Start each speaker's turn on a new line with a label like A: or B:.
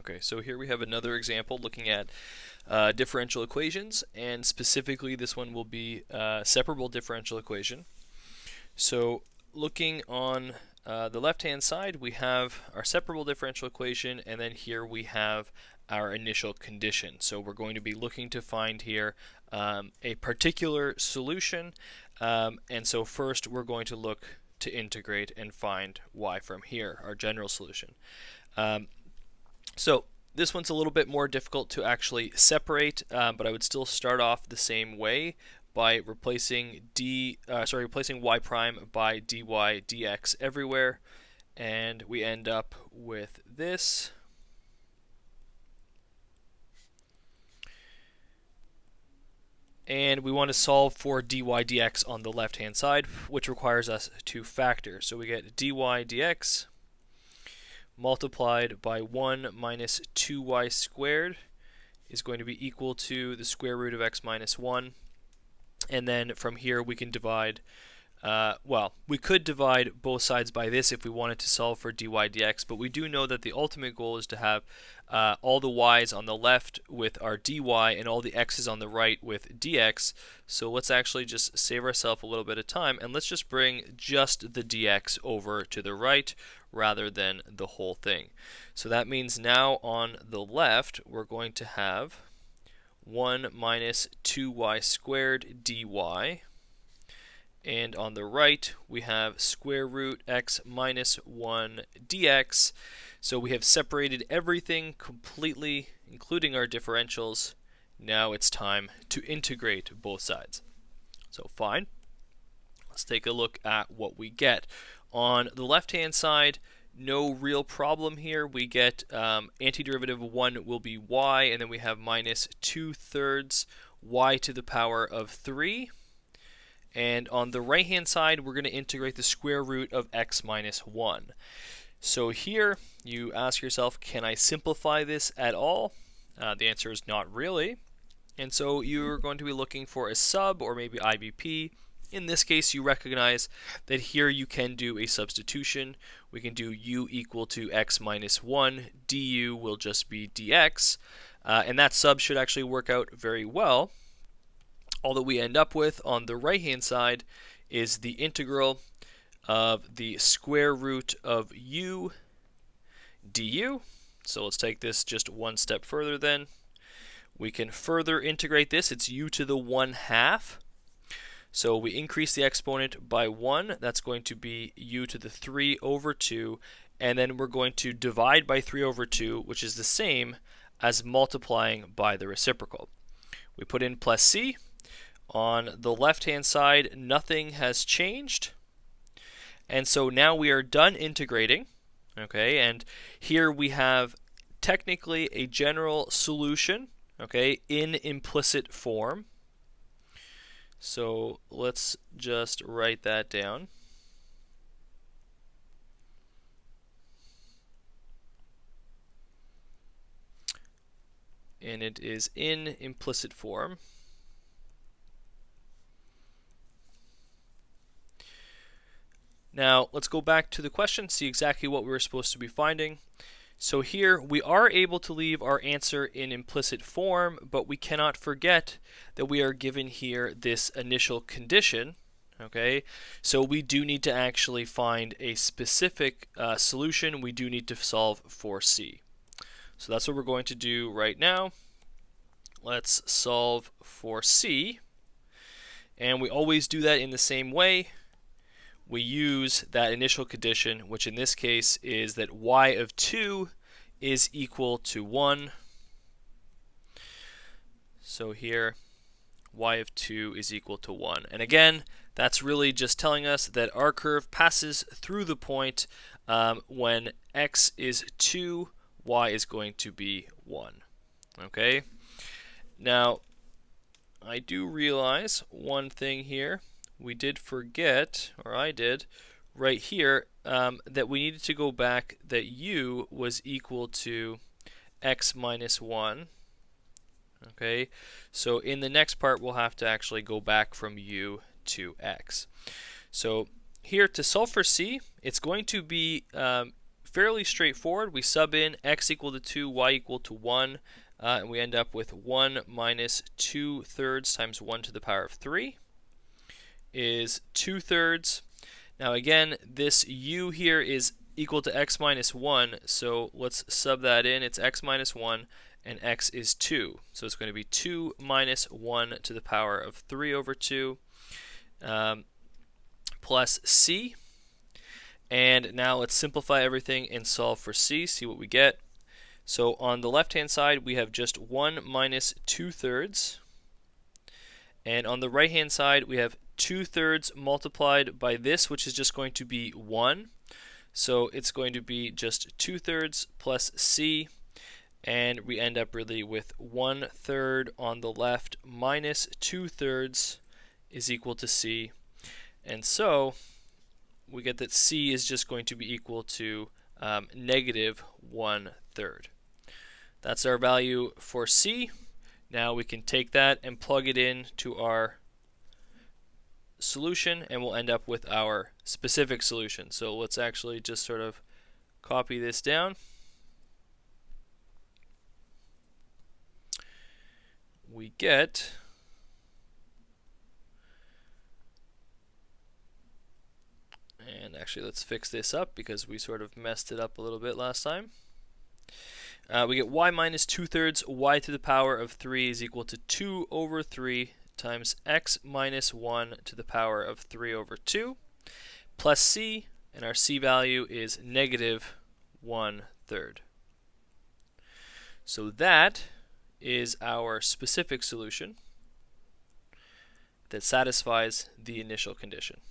A: Okay, so here we have another example looking at differential equations, and specifically this one will be a separable differential equation. So looking on the left-hand side, we have our separable differential equation, and then here we have our initial condition. So we're going to be looking to find here a particular solution, and so first we're going to look to integrate and find y from here, our general solution. So this one's a little bit more difficult to actually separate, but I would still start off the same way by replacing replacing y prime by dy dx everywhere, and we end up with this. And we want to solve for dy dx on the left hand side, which requires us to factor. So we get dy dx multiplied by 1 minus 2y squared is going to be equal to the square root of x minus 1. And then from here we can divide, we could divide both sides by this if we wanted to solve for dy dx, but we do know that the ultimate goal is to have all the y's on the left with our dy and all the x's on the right with dx. So let's actually just save ourselves a little bit of time, and let's just bring just the dx over to the right rather than the whole thing. So that means now on the left we're going to have 1 minus 2y squared dy, and on the right we have square root x minus 1 dx. So we have separated everything completely, including our differentials. Now it's time to integrate both sides. So fine, let's take a look at what we get. On the left hand side, no real problem here. We get antiderivative of 1 will be y, and then we have minus 2/3 y to the power of 3. And on the right hand side, we're going to integrate the square root of x minus 1. So here you ask yourself, can I simplify this at all? The answer is not really. And so you're going to be looking for a sub or maybe IBP. In this case, you recognize that here you can do a substitution. We can do u equal to x minus 1. du will just be dx. And that sub should actually work out very well. All that we end up with on the right-hand side is the integral of the square root of u du. So let's take this just one step further then. We can further integrate this. It's u to the 1/2. So we increase the exponent by 1. That's going to be u to the 3 over 2. And then we're going to divide by 3 over 2, which is the same as multiplying by the reciprocal. We put in plus c. On the left-hand side, nothing has changed. And so now we are done integrating. Okay, and here we have technically a general solution, okay, in implicit form. So let's just write that down. And it is in implicit form. Now let's go back to the question, see exactly what we were supposed to be finding. So here we are able to leave our answer in implicit form, but we cannot forget that we are given here this initial condition. Okay, so we do need to actually find a specific solution. We do need to solve for c. So that's what we're going to do right now. Let's solve for c, and we always do that in the same way. We use that initial condition, which in this case is that y of 2 is equal to 1. So here, y of 2 is equal to 1. And again, that's really just telling us that our curve passes through the point when x is 2, y is going to be 1. Okay? Now, I do realize one thing here. We did forget, or I did, right here, that we needed to go back that u was equal to x minus 1. Okay, so in the next part we'll have to actually go back from u to x. So here to solve for c, it's going to be fairly straightforward. We sub in x equal to 2, y equal to 1, and we end up with 1 minus 2/3 times 1 to the power of 3 is 2/3. Now again, this u here is equal to x minus 1, so let's sub that in. It's x minus 1, and x is 2. So it's going to be 2 minus 1 to the power of 3 over 2 plus c. And now let's simplify everything and solve for c, see what we get. So on the left-hand side, we have just 1 minus 2/3. And on the right-hand side, we have 2/3 multiplied by this, which is just going to be 1. So it's going to be just 2/3 plus c. And we end up really with 1/3 on the left minus 2/3 is equal to c. And so we get that c is just going to be equal to negative 1/3. That's our value for c. Now we can take that and plug it in to our solution, and we'll end up with our specific solution. So let's actually just sort of copy this down. We get and actually let's fix this up because we sort of messed it up a little bit last time. We get y minus 2/3 y to the power of 3 is equal to 2 over 3 times x minus 1 to the power of 3 over 2 plus c, and our c value is negative 1/3. So that is our specific solution that satisfies the initial condition.